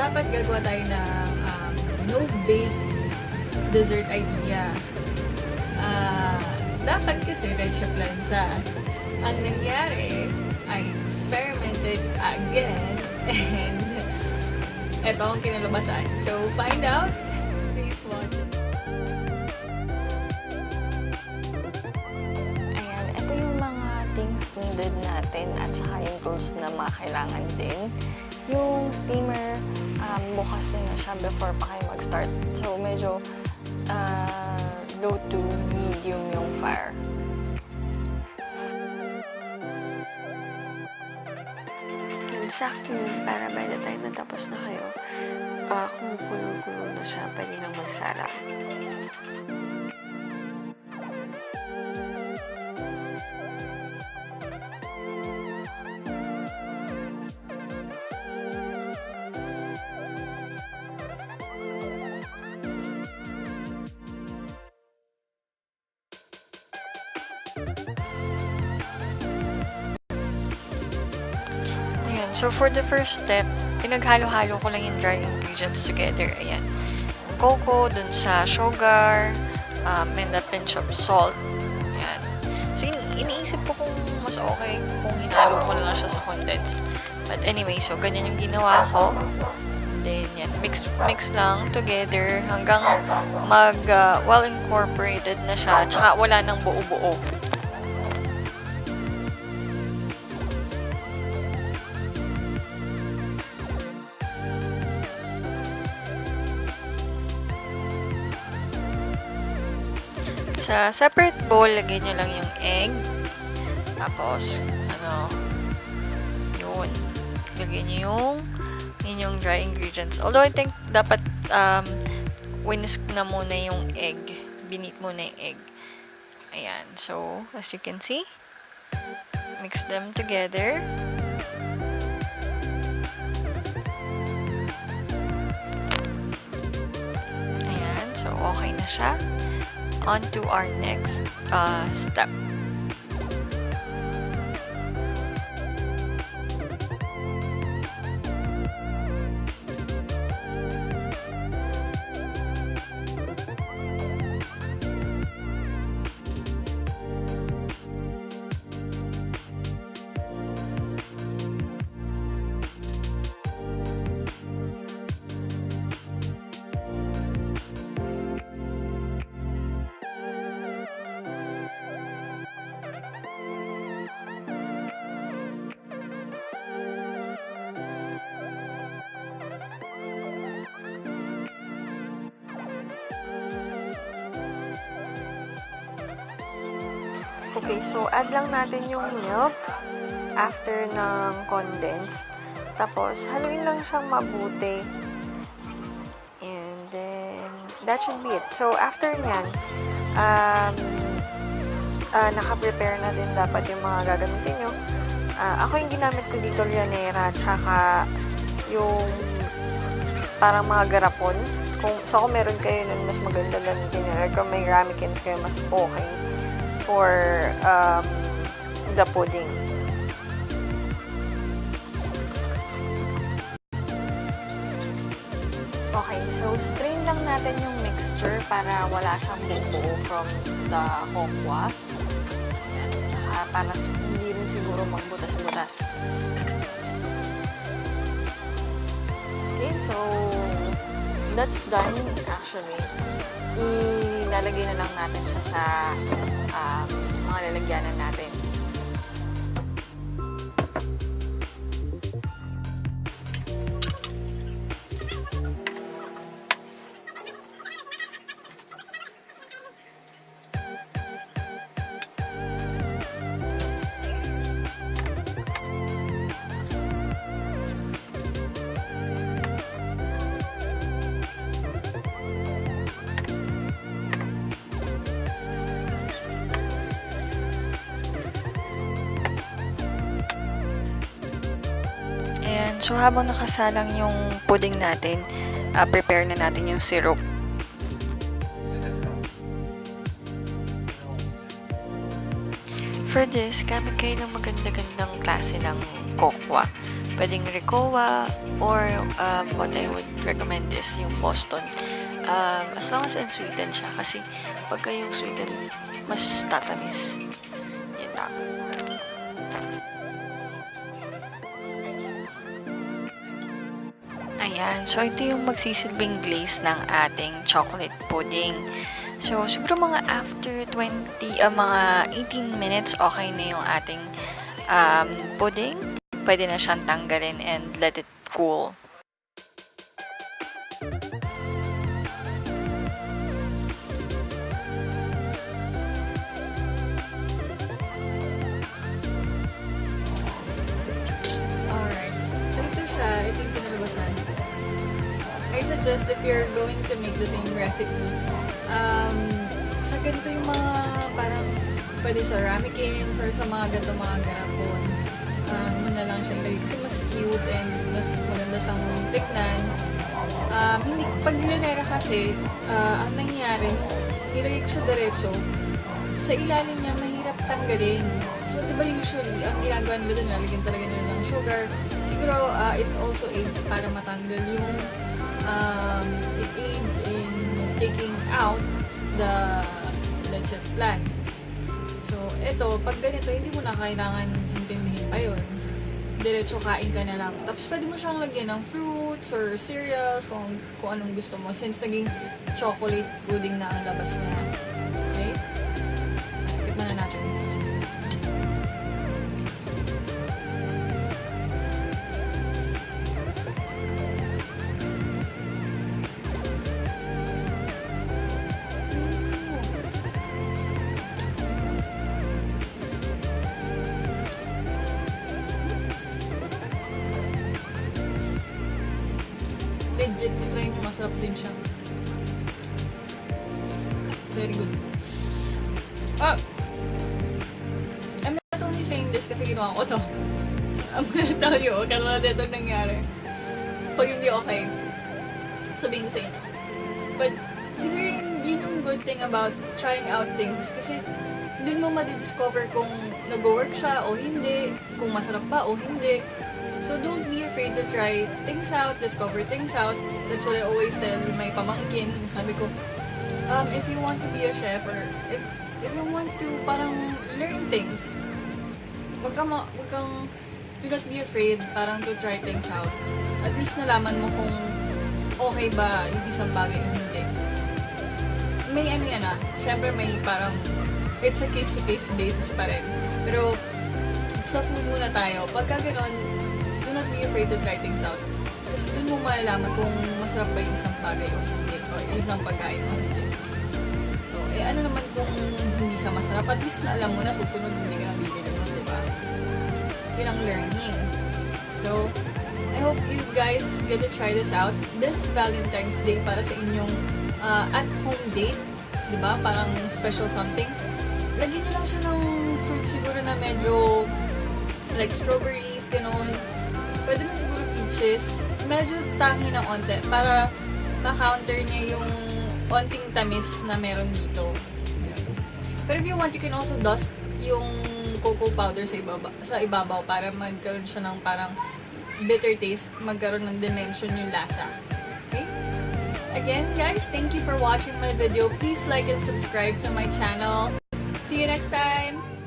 dapat gagawa tayo ng no-bake dessert idea. Dapat kasi retsa plan siya. Ang nangyari, I experimented again and eto ang kinalabasan. So, find out. Please watch it. Ayan, ito yung mga things needed natin at saka yung tools na mga kailangan din. Yung steamer, bukas yun na siya before pa kayo mag-start. So, medyo low to medium yung fire. Sakto yun para by the time na tapos na kayo, kumukulo-kulo na siya, pwede nang magsarap. So, for the first step, pinaghalo-halo ko lang yung dry ingredients together. Ayan. Cocoa, dun sa sugar, and a pinch of salt. Ayan. So, iniisip ko kung mas okay kung hinalo ko lang siya sa condensed. But anyway, so, ganyan yung ginawa ko. And then, yan. Mix lang together hanggang well-incorporated na siya. Tsaka wala nang buo-buo. Sa separate bowl, lagyan nyo lang yung egg. Tapos, yun. Lagyan nyo yung inyong dry ingredients. Although, I think dapat whisk na muna yung egg. Beat muna yung egg. Ayan. So, as you can see, mix them together. Ayan. So, okay na siya. On to our next step. Okay, so add lang natin yung milk after ng condensed. Tapos, haluin lang siyang mabuti. And then, that should be it. So, after nyan, naka-prepare na din dapat yung mga gagamitin nyo. Ako yung ginamit ko dito, llanera, tsaka yung parang mga garapon. So, kung meron kayo nun, mas maganda gamitin nyo. Or kung may ramekins kayo, mas okay for the pudding. Okay, so strain lang natin yung mixture para wala siyang buo from the cocoa. Ayan, tsaka para hindi rin siguro magbutas-butas. Okay, so that's done actually. Ilalagay na lang natin siya sa mga lalagyanan natin. So, habang nakasalang yung pudding natin, prepare na natin yung syrup. For this, gamit kayo ng maganda-gandang klase ng cocoa. Pwedeng Ricoa or what I would recommend is yung Boston. As long as unsweetened siya kasi pagka yung sweetened, mas tatamis. Yun lang. Ayan. So, ito yung magsisilbing glaze ng ating chocolate pudding. So, siguro mga after mga 18 minutes, okay na yung ating pudding. Pwede na siyang tanggalin and let it cool. Alright. So, ito siya. Ito yung kinalabasan. I suggest if you're going to make the same recipe, sa ganito yung mga parang pwede sa ramekins or sa mga ganito mga garapon, mo na lang siya ilagay kasi mas cute and mas maganda siyang tignan. Hindi, pag nilanera kasi, ang nangyayari, nilagay ko siya diretso, sa ilalim niya mahirap tanggalin. So, diba usually, ang ginagawa nila doon, nalagyan talaga nila ng sugar. Siguro, it also aids para matanggal yung it aids in taking out the chip plan. So, ito, pag ganito, hindi mo na kailangan intindihin pa yun. Diretso kain ka na lang. Tapos, pwede mo siyang lagyan ng fruits or cereals, kung anong gusto mo. Since naging chocolate pudding na ang labas niya. Okay? Tikman na natin. Legit, try mo, masarap din siya. Very good. I'm not only saying this kasi ginawa ko to. I'm gonna tell you, kalma na itong nangyari. Pag hindi okay, sabihin ko sa inyo. But, siguro yun yung good thing about trying out things. Kasi, dun mo madidiscover kung nag-work siya o hindi, kung masarap ba o hindi. So, don't be afraid to try things out, discover things out. That's what I always tell my pamangkin. Sabi ko, if you want to be a chef or if you want to parang learn things, wag kang, do not be afraid parang to try things out. At least nalaman mo kung okay ba yung isang bagay o hindi. May ano yan syempre may parang, it's a case-to-case basis pa rin. Pero, sa food muna tayo. Pagka ganon, do not be afraid to try things out. Kasi dun mo malalaman kung masarap ba yung isang bagay o hindi, o yung isang pagkain o hindi. So, ano naman kung hindi siya masarap, at least na alam mo na susunod hindi ka na bibili mo, diba? Yun ang learning. So, I hope you guys get to try this out this Valentine's Day para sa inyong at-home date, diba? Parang special something. Lagyan nyo lang siya ng fruit siguro na medyo like strawberries, gano'n. Pwede na siguro peaches. Medyo tangi ng onte para ma-counter niya yung onting tamis na meron dito. Pero if you want, you can also dust yung cocoa powder sa ibabaw para magkaroon siya ng parang bitter taste, magkaroon ng dimension yung lasa. Okay? Again, guys, thank you for watching my video. Please like and subscribe to my channel. See you next time!